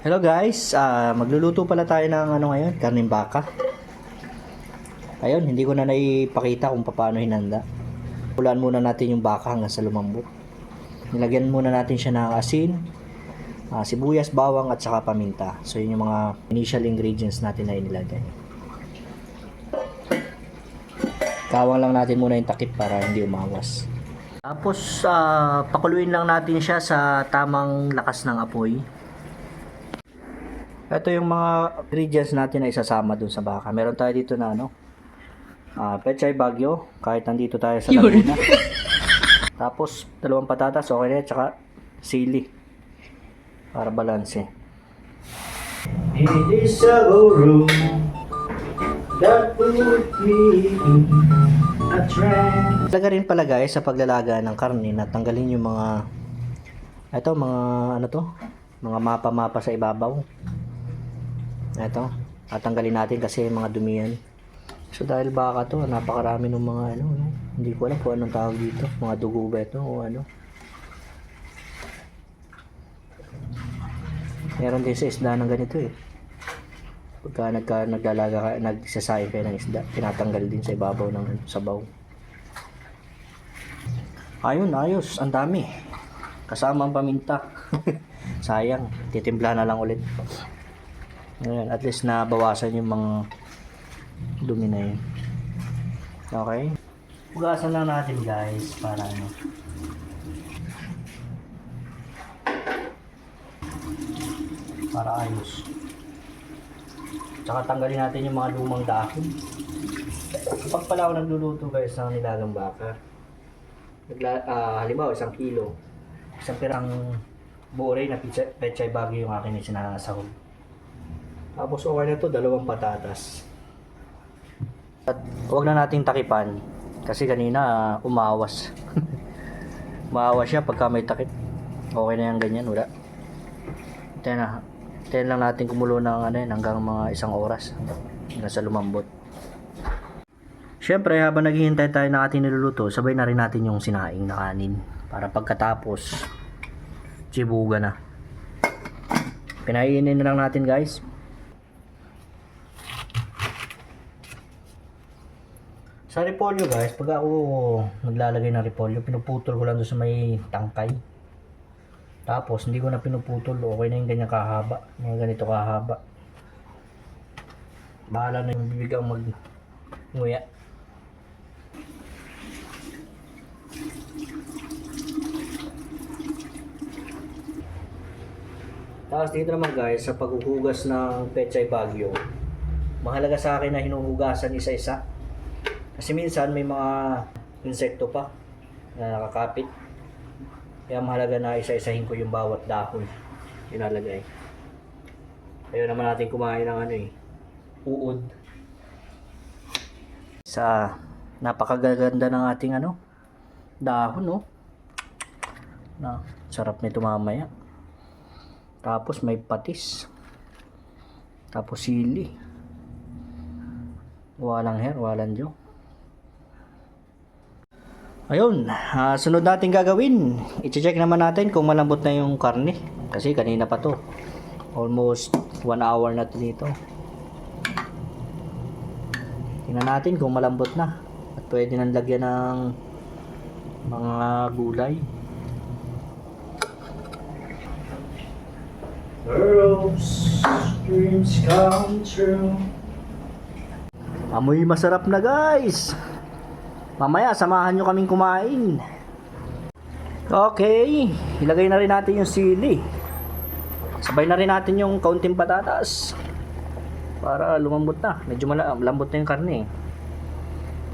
Hello guys, magluluto pala tayo ng ngayon, karneng baka. Ayun, hindi ko na naipakita kung paano hinanda. Pulaan muna natin yung baka hanggang sa lumambot. Nilagyan muna natin siya ng asin, sibuyas, bawang at saka paminta. So yun yung mga initial ingredients natin na inilagay. Kawang lang natin muna yung takip para hindi umawas. Tapos pakuluin lang natin siya sa tamang lakas ng apoy. Ito yung mga ingredients natin na isasama dun sa baka. Meron tayo dito na pechay bagyo, kahit nandito tayo sa Laguna. Tapos, 2 patatas, okay na, tsaka sili. Para balanse. It is a room that would be a trend. Talaga rin pala guys sa paglalaga ng karne na tanggalin yung mga mga mapa-mapa sa ibabaw. Ito, tatanggalin natin kasi mga dumi yan. So dahil baka to, napakarami ng mga hindi ko alam kung anong tawag dito, mga dugo ba ito o ano. Meron din sa isda ng ganito eh. Pagka naglalaga ka, nagsasaing kayo ng isda, tinatanggal din sa ibabaw ng sabaw. Ayun, ayos, ang dami. Kasama ang paminta. Sayang, titimpla na lang ulit. Ayan, at least nabawasan yung mga dumi na yun. Okay. Hugasan lang natin guys para para ayos. Tsaka tanggalin natin yung mga lumang dahon. Kapag pala ako nagluluto guys ng nilagang baka, halimbawa 1 kilo, 1 pirang buray na pechay bagyo yung akin sinasahog. Tapos okay na to, 2 patatas. At huwag na nating takipan kasi kanina umawas. Umawas siya pagka may takip. Okay na yan ganyan, wala. Tayo lang natin kumulo ng hanggang mga 1 oras hanggang sa lumambot. Siyempre habang naghihintay tayo ng ating niluluto, sabay na rin natin yung sinaing na kanin para pagkatapos tsibuga na. Pinainin na lang natin guys. Sa repolyo guys, pag ako naglalagay ng repolyo, pinuputol ko lang doon sa may tangkay. Tapos hindi ko na pinuputol, okay na yung ganyan kahaba, mga ganito kahaba. Bahala na yung bibig ang mag-nguya. Tapos dito naman guys, sa paghuhugas ng pechay bagyo, mahalaga sa akin na hinuhugasan isa-isa. Kasi minsan may mga insekto pa na nakakapit. Kaya mahalaga na isa-isahin ko yung bawat dahon inalagay. Ayaw naman natin kumain ng uod. Sa napakaganda ng ating dahon na sarap nito mamaya. Tapos may patis. Tapos sili. Walang hair, walang jaw. Ayun, sunod natin gagawin. I-check naman natin kung malambot na yung karne. Kasi kanina pa to. Almost 1 hour na to dito. Tingnan natin kung malambot na. At pwede nang lagyan ng mga gulay. Girls, dreams come true. Amoy masarap na guys. Mamaya, samahan nyo kaming kumain. Okay, ilagay na rin natin yung sili. Sabay na rin natin yung kaunting patatas. Para lumambot na. Medyo malambot na yung karne.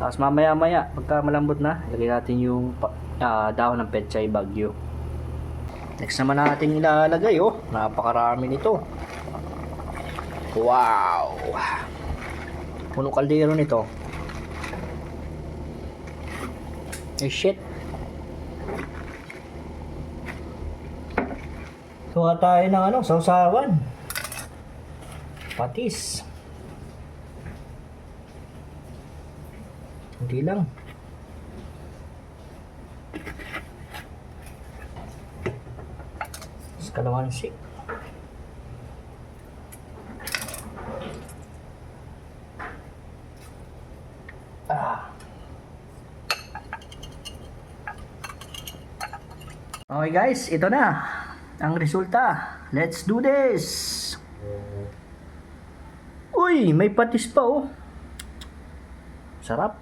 Tapos mamaya, pagka malambot na, ilagay natin yung dahon ng pechay bagyo. Next naman natin ilalagay, napakarami nito. Wow! Puno kaldero nito. Shit. Kuha tayo ng sausawan. Patis. Hindi lang. Kalamansi. Okay guys, ito na ang resulta. Let's do this! Uy, may patis pa oh. Sarap.